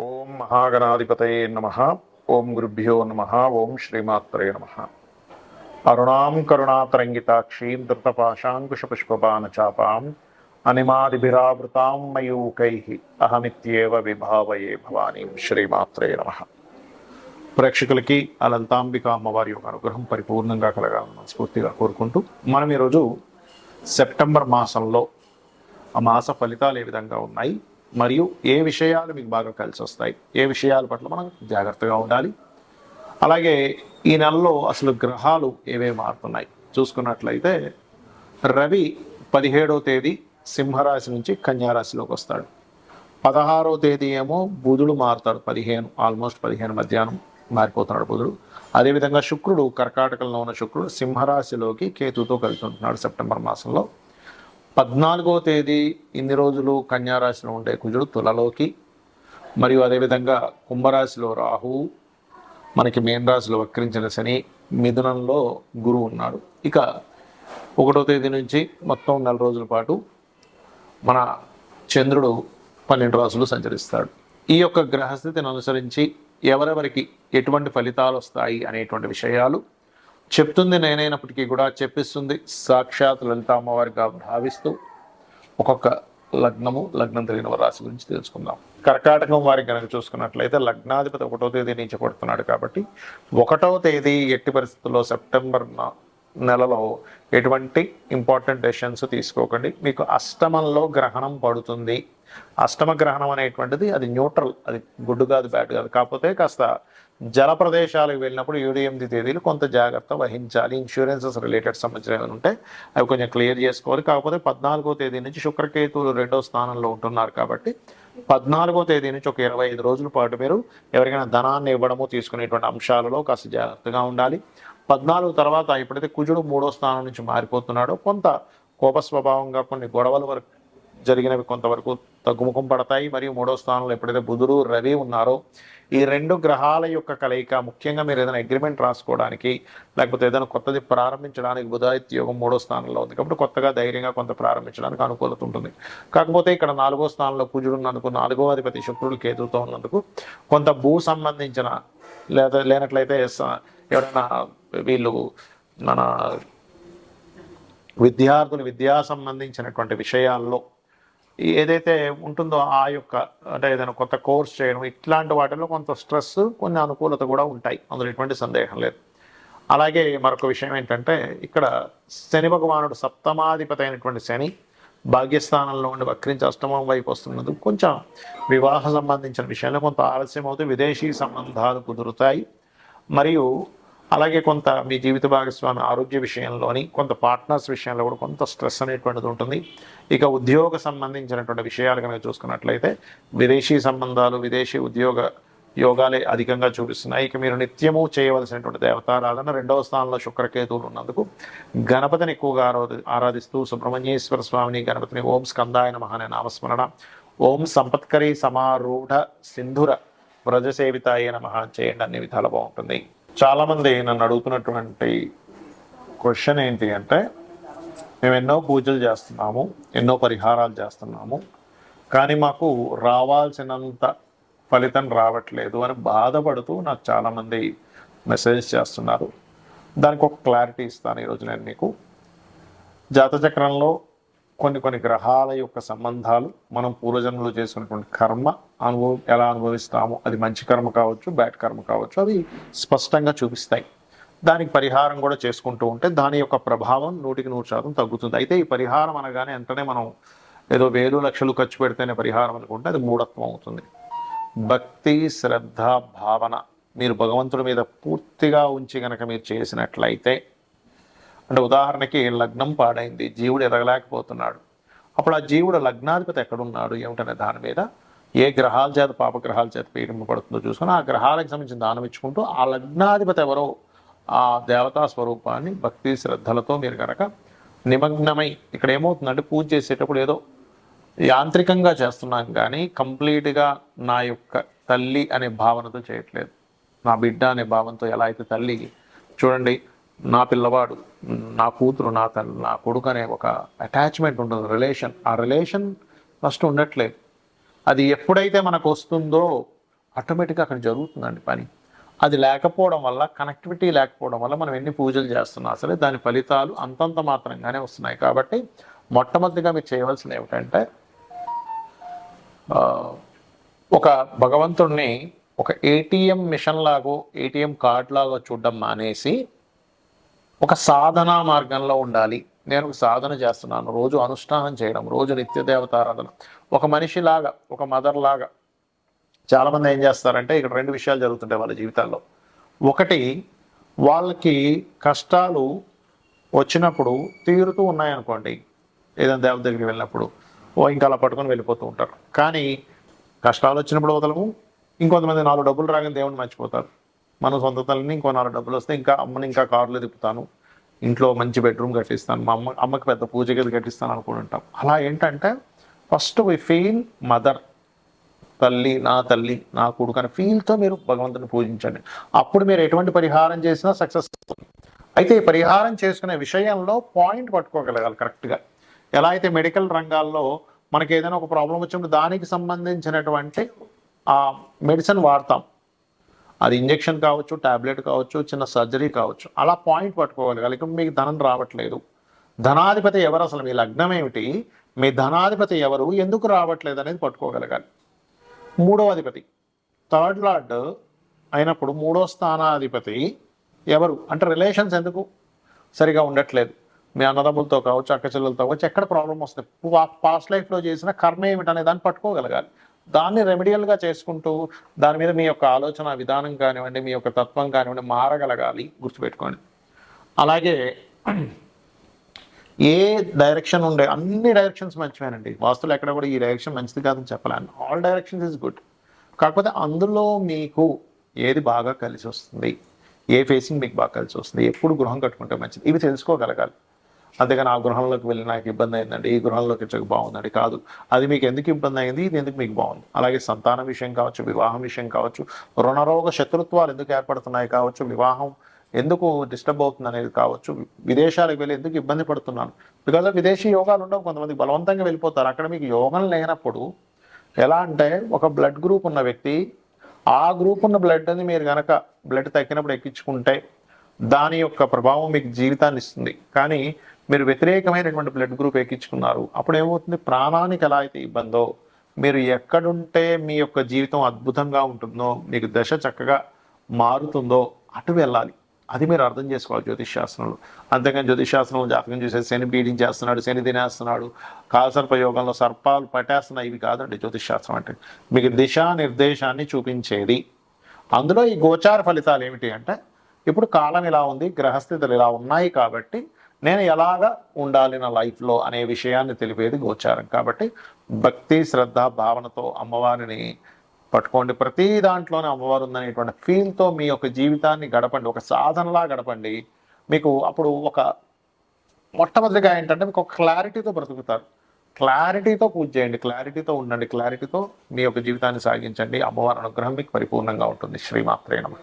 ఓం మహాగణాధిపతయే నమః. ఓం గురుభ్యో నమః. ఓం శ్రీమాత్రే నమః. అరుణాం కరుణాతరంగితాక్షీం ధృతపాశాంకుశపుష్పబాణచాపాం అనిమాదిభిరావృతాం మయూకైః అహమిత్యేవ విభావయే భవానీం. శ్రీమాత్రే నమః. ప్రేక్షకులకి ఆ లలితాంబిక అమ్మవారి యొక్క అనుగ్రహం పరిపూర్ణంగా కలగాలని మనస్ఫూర్తిగా కోరుకుంటూ మనం ఈరోజు సెప్టెంబర్ మాసంలో ఆ మాస ఫలితాలు ఏ విధంగా ఉన్నాయి, మరియు ఏ విషయాలు మీకు బాగా కలిసి వస్తాయి, ఏ విషయాల పట్ల మనం జాగ్రత్తగా ఉండాలి, అలాగే ఈ నెలలో అసలు గ్రహాలు ఏవేవి మారుతున్నాయి చూసుకున్నట్లయితే రవి 17వ తేదీ సింహరాశి నుంచి కన్యారాశిలోకి వస్తాడు. 16వ తేదీ ఏమో బుధుడు మారుతాడు. 15 మధ్యాహ్నం మారిపోతున్నాడు బుధుడు. అదేవిధంగా శుక్రుడు కర్కాటకంలో ఉన్న శుక్రుడు సింహరాశిలోకి కేతుతో కలిసి ఉంటున్నాడు సెప్టెంబర్ మాసంలో. 14వ తేదీ ఇన్ని రోజులు కన్యారాశిలో ఉండే కుజుడు తులలోకి, మరియు అదేవిధంగా కుంభరాశిలో రాహువు, మనకి మేన్ రాశిలో వక్రించిన శని, మిథునంలో గురువు ఉన్నాడు. ఇక 1వ తేదీ నుంచి మొత్తం 4 రోజుల పాటు మన చంద్రుడు 12 రాశులు సంచరిస్తాడు. ఈ యొక్క గ్రహస్థితిని అనుసరించి ఎవరెవరికి ఎటువంటి ఫలితాలు వస్తాయి అనేటువంటి విషయాలు చెప్తుంది నేనైనప్పటికీ కూడా చెప్పిస్తుంది సాక్షాత్ లలిత అమ్మవారిగా భావిస్తూ ఒక్కొక్క లగ్నం తెలియని రాశి గురించి తెలుసుకుందాం. కర్కాటకం వారికి కనుక చూసుకున్నట్లయితే లగ్నాధిపతి 1వ తేదీ నుంచి పడుతున్నాడు కాబట్టి 1వ తేదీ ఎట్టి పరిస్థితుల్లో సెప్టెంబర్ నెలలో ఎటువంటి ఇంపార్టెంట్ డెసిషన్స్ తీసుకోకండి. మీకు అష్టమంలో గ్రహణం పడుతుంది. అష్టమ గ్రహణం అనేటువంటిది అది న్యూట్రల్, అది గుడ్ కాదు బ్యాడ్ కాదు. కాకపోతే కాస్త జల ప్రదేశాలకు వెళ్ళినప్పుడు 7-8 తేదీలు కొంత జాగ్రత్త వహించాలి. ఇన్సూరెన్సెస్ రిలేటెడ్ సంబంధించిన ఏమైనా ఉంటే అవి కొంచెం క్లియర్ చేసుకోవాలి. కాకపోతే 14వ తేదీ నుంచి శుక్రకేతువులు 2వ స్థానంలో ఉంటున్నారు కాబట్టి 14వ తేదీ నుంచి ఒక 25 రోజుల పాటు మీరు ఎవరికైనా ధనాన్ని ఇవ్వడము తీసుకునేటువంటి అంశాలలో కాస్త జాగ్రత్తగా ఉండాలి. 14 తర్వాత ఎప్పుడైతే కుజుడు 3వ స్థానం నుంచి మారిపోతున్నాడో కొంత కోప స్వభావంగా కొన్ని గొడవల వరకు జరిగినవి కొంతవరకు తగ్గుముఖం పడతాయి. మరియు 3వ స్థానంలో ఎప్పుడైతే బుధుడు రవి ఉన్నారో ఈ 2 గ్రహాల యొక్క కలయిక, ముఖ్యంగా మీరు ఏదైనా అగ్రిమెంట్ రాసుకోవడానికి లేకపోతే ఏదైనా కొత్తది ప్రారంభించడానికి బుధాదిత్య యోగం 3వ స్థానంలో ఉంది కాబట్టి కొత్తగా ధైర్యంగా కొంత ప్రారంభించడానికి అనుకూలత ఉంటుంది. కాకపోతే ఇక్కడ 4వ స్థానంలో కుజుడు ఉన్నందుకు, 4వ అధిపతి శుక్రుడు కేతువుతో ఉన్నందుకు కొంత భూ సంబంధించిన లేనట్లయితే ఎవరైనా వీళ్ళు మన విద్యార్థులు విద్యా సంబంధించినటువంటి విషయాల్లో ఏదైతే ఉంటుందో ఆ యొక్క అంటే ఏదైనా కొత్త కోర్స్ చేయడం ఇట్లాంటి వాటిలో కొంత స్ట్రెస్, కొన్ని అనుకూలత కూడా ఉంటాయి, అందులో ఎటువంటి సందేహం లేదు. అలాగే మరొక విషయం ఏంటంటే ఇక్కడ శని భగవానుడు సప్తమాధిపతి అయినటువంటి శని భాగ్యస్థానంలో ఉండి వక్రించి అష్టమం వైపు వస్తున్నది కొంచెం వివాహ సంబంధించిన విషయంలో కొంత ఆలస్యం అవుతుంది. విదేశీ సంబంధాలు కుదురుతాయి. మరియు అలాగే కొంత మీ జీవిత భాగస్వామి ఆరోగ్య విషయంలోని కొంత పార్ట్నర్స్ విషయంలో కూడా కొంత స్ట్రెస్ అనేటువంటిది ఉంటుంది. ఇక ఉద్యోగ సంబంధించినటువంటి విషయాలు కనుక చూసుకున్నట్లయితే విదేశీ సంబంధాలు, విదేశీ ఉద్యోగ యోగాలే అధికంగా చూపిస్తున్నాయి. ఇక మీరు నిత్యము చేయవలసినటువంటి దేవతారాధన 2వ స్థానంలో శుక్రకేతువులు ఉన్నందుకు గణపతిని ఎక్కువగా ఆరాధిస్తూ సుబ్రహ్మణ్యేశ్వర స్వామిని, గణపతిని ఓం స్కందాయ నమః అనే నామస్మరణ, ఓం సంపత్కరీ సమారూఢ సింధుర వ్రజసేవితాయ నమః చేయండి. అన్ని విధాలు బాగుంటుంది. చాలామంది నన్ను అడుగుతున్నటువంటి క్వశ్చన్ ఏంటి అంటే, మేము ఎన్నో పూజలు చేస్తున్నాము, ఎన్నో పరిహారాలు చేస్తున్నాము, కానీ మాకు రావాల్సినంత ఫలితం రావట్లేదు అని బాధపడుతూ నాకు చాలామంది మెసేజ్ చేస్తున్నారు. దానికి ఒక క్లారిటీ ఇస్తాను ఈరోజు నేను మీకు. జాతచక్రంలో కొన్ని గ్రహాల యొక్క సంబంధాలు మనం పూర్వజన్మలో చేసినటువంటి కర్మ ఎలా అనుభవిస్తాము, అది మంచి కర్మ కావచ్చు, బ్యాడ్ కర్మ కావచ్చు, అవి స్పష్టంగా చూపిస్తాయి. దానికి పరిహారం కూడా చేసుకుంటూ ఉంటే దాని యొక్క ప్రభావం 100% తగ్గుతుంది. అయితే ఈ పరిహారం అనగానే వెంటనే మనం ఏదో 1000 లక్షలు ఖర్చు పెడితేనే పరిహారం అనుకుంటే అది మూఢత్వం అవుతుంది. భక్తి, శ్రద్ధ, భావన మీరు భగవంతుడి మీద పూర్తిగా ఉంచి కనుక మీరు చేసినట్లయితే, అంటే ఉదాహరణకి లగ్నం పాడైంది, జీవుడు ఎదగలేకపోతున్నాడు, అప్పుడు ఆ జీవుడు లగ్నాధిపతి ఎక్కడున్నాడు ఏమిటనే దాని మీద ఏ గ్రహాల చేత పాపగ్రహాల చేత పీడింపబడుతుందో చూసుకొని ఆ గ్రహాలకు సంబంధించిన దానం ఇచ్చుకుంటూ ఆ లగ్నాధిపతి ఎవరో ఆ దేవతా స్వరూపాన్ని భక్తి శ్రద్ధలతో మీరు కనుక నిమగ్నమై, ఇక్కడ ఏమవుతుందంటే పూజ చేసేటప్పుడు ఏదో యాంత్రికంగా చేస్తున్నాం కానీ కంప్లీట్గా నా యొక్క తల్లి అనే భావనతో చేయట్లేదు. నా బిడ్డ అనే భావంతో ఎలా అయితే తల్లి చూడండి, నా పిల్లవాడు, నా కూతురు, నా తల్లి, నా కొడుకు అనే ఒక అటాచ్మెంట్ ఉంటుంది, రిలేషన్. ఆ రిలేషన్ ఫస్ట్ ఉండట్లేదు. అది ఎప్పుడైతే మనకు వస్తుందో ఆటోమేటిక్గా అక్కడ జరుగుతుందండి పని. అది లేకపోవడం వల్ల, కనెక్టివిటీ లేకపోవడం వల్ల మనం ఎన్ని పూజలు చేస్తున్నా సరే దాని ఫలితాలు అంతంత మాత్రంగానే వస్తున్నాయి. కాబట్టి మొట్టమొదటిగా మీరు చేయవలసింది ఏమిటంటే ఒక భగవంతుడిని ఒక ఏటీఎం మిషన్ లాగో ఏటీఎం కార్డ్ లాగో చూడడం మానేసి ఒక సాధనా మార్గంలో ఉండాలి. నేను ఒక సాధన చేస్తున్నాను, రోజు అనుష్ఠానం చేయడం, రోజు నిత్య దేవతారాధన, ఒక మనిషిలాగా, ఒక మదర్ లాగా. చాలామంది ఏం చేస్తారంటే ఇక్కడ రెండు విషయాలు జరుగుతుంటాయి వాళ్ళ జీవితాల్లో. ఒకటి, వాళ్ళకి కష్టాలు వచ్చినప్పుడు తీరుతూ ఉన్నాయనుకోండి, ఏదైనా దేవత దగ్గరికి వెళ్ళినప్పుడు ఇంకా అలా పట్టుకొని వెళ్ళిపోతూ ఉంటారు. కానీ కష్టాలు వచ్చినప్పుడు వదలము. ఇంకొంతమంది 4 డబ్బులు రాగానే దేవుని మర్చిపోతారు. మన సొంత తల్లిని ఇంకో 4 డబ్బులు వస్తే ఇంకా అమ్మని ఇంకా కారులో తిప్పుతాను, ఇంట్లో మంచి బెడ్రూమ్ కట్టిస్తాను, మా అమ్మకి పెద్ద పూజ గది కట్టిస్తాను అనుకుంటాం. అలా ఏంటంటే ఫస్ట్ వి ఫీల్ మదర్, తల్లి, నా కొడుకు అనే ఫీల్తో మీరు భగవంతుని పూజించండి. అప్పుడు మీరు ఎటువంటి పరిహారం చేసినా సక్సెస్ అవుతుంది. అయితే ఈ పరిహారం చేసుకునే విషయంలో పాయింట్ పట్టుకోగలగాలి కరెక్ట్గా. ఎలా అయితే మెడికల్ రంగాల్లో మనకి ఏదైనా ఒక ప్రాబ్లం వచ్చినప్పుడు దానికి సంబంధించినటువంటి ఆ మెడిసిన్ వాడతాం, అది ఇంజెక్షన్ కావచ్చు, ట్యాబ్లెట్ కావచ్చు, చిన్న సర్జరీ కావచ్చు, అలా పాయింట్ పట్టుకోగలగాలి. ఇక మీకు ధనం రావట్లేదు, ధనాధిపతి ఎవరు, అసలు మీ లగ్నం ఏమిటి, మీ ధనాధిపతి ఎవరు, ఎందుకు రావట్లేదు అనేది పట్టుకోగలగాలి. మూడో అధిపతి, థర్డ్ లార్డ్ అయినప్పుడు మూడో స్థానాధిపతి ఎవరు అంటే రిలేషన్స్ ఎందుకు సరిగా ఉండట్లేదు, మీ అన్నదమ్ములతో కావచ్చు, అక్క చెల్లెలతో కావచ్చు, ఎక్కడ ప్రాబ్లం వస్తుంది, పాస్ట్ లైఫ్లో చేసిన కర్మ ఏమిటనే దాన్ని పట్టుకోగలగాలి. దాన్ని రెమెడియల్గా చేసుకుంటూ దాని మీద మీ యొక్క ఆలోచన విధానం కానివ్వండి, మీ యొక్క తత్వం కానివ్వండి మారగలగాలి, గుర్తుపెట్టుకోండి. అలాగే ఏ డైరెక్షన్ ఉండే అన్ని డైరెక్షన్స్ మంచివేనండి. వాస్తులు ఎక్కడ కూడా ఈ డైరెక్షన్ మంచిది కాదని చెప్పలేను, ఆల్ డైరెక్షన్స్ ఈజ్ గుడ్. కాకపోతే అందులో మీకు ఏది బాగా కలిసి వస్తుంది, ఏ ఫేసింగ్ మీకు బాగా కలిసి వస్తుంది, ఎప్పుడు గృహం కట్టుకుంటే మంచిది, ఇవి తెలుసుకోగలగాలి. అంతేగాని ఆ గృహంలోకి వెళ్ళి నాకు ఇబ్బంది అయిందండి, ఈ గృహంలోకి వచ్చాక బాగుందండి కాదు. అది మీకు ఎందుకు ఇబ్బంది అయింది, ఇది ఎందుకు మీకు బాగుంది. అలాగే సంతానం విషయం కావచ్చు, వివాహం విషయం కావచ్చు, రుణరోగ శత్రుత్వాలు ఎందుకు ఏర్పడుతున్నాయి కావచ్చు, వివాహం ఎందుకు డిస్టర్బ్ అవుతుంది అనేది కావచ్చు, విదేశాలకు వెళ్ళి ఎందుకు ఇబ్బంది పడుతున్నాను, బికాజ్ విదేశీ యోగాలు ఉండవు, కొంతమంది బలవంతంగా వెళ్ళిపోతారు. అక్కడ మీకు యోగం లేనప్పుడు ఎలా అంటే ఒక బ్లడ్ గ్రూప్ ఉన్న వ్యక్తి ఆ గ్రూప్ ఉన్న బ్లడ్ని మీరు కనుక బ్లడ్ తగ్గినప్పుడు ఎక్కించుకుంటే దాని యొక్క ప్రభావం మీకు జీవితాన్ని ఇస్తుంది. కానీ మీరు వ్యతిరేకమైనటువంటి బ్లడ్ గ్రూప్ ఎక్కించుకున్నారు, అప్పుడు ఏమవుతుంది, ప్రాణానికి ఎలా అయితే ఇబ్బందో, మీరు ఎక్కడుంటే మీ యొక్క జీవితం అద్భుతంగా ఉంటుందో, మీకు దశ చక్కగా మారుతుందో అటు వెళ్ళాలి. అది మీరు అర్థం చేసుకోవాలి జ్యోతిష్ శాస్త్రంలో. అంతేగాని జ్యోతిష్ శాస్త్రంలో జాతకం చూసే శని పీడించేస్తున్నాడు, శని తినేస్తున్నాడు, కాలసర్పయోగంలో సర్పాలు పట్టేస్తున్నాయి, ఇవి కాదండి జ్యోతిష్ శాస్త్రం అంటే. మీకు దిశానిర్దేశాన్ని చూపించేది. అందులో ఈ గోచార ఫలితాలు ఏమిటి అంటే, ఇప్పుడు కాలం ఇలా ఉంది, గ్రహస్థితులు ఇలా ఉన్నాయి, కాబట్టి నేను ఎలాగా ఉండాలి నా లైఫ్లో అనే విషయాన్ని తెలిపేది గోచారం. కాబట్టి భక్తి, శ్రద్ధ, భావనతో అమ్మవారిని పట్టుకోండి. ప్రతి దాంట్లోనే అమ్మవారు ఉందనేటువంటి ఫీల్తో మీ యొక్క జీవితాన్ని గడపండి, ఒక సాధనలా గడపండి. మీకు అప్పుడు ఒక మొట్టమొదటిగా ఏంటంటే మీకు ఒక క్లారిటీతో బ్రతుకుతారు. క్లారిటీతో పూజ చేయండి, క్లారిటీతో ఉండండి, క్లారిటీతో మీ యొక్క జీవితాన్ని సాగించండి. అమ్మవారి అనుగ్రహం మీకు పరిపూర్ణంగా ఉంటుంది. శ్రీమాత్రే నమః.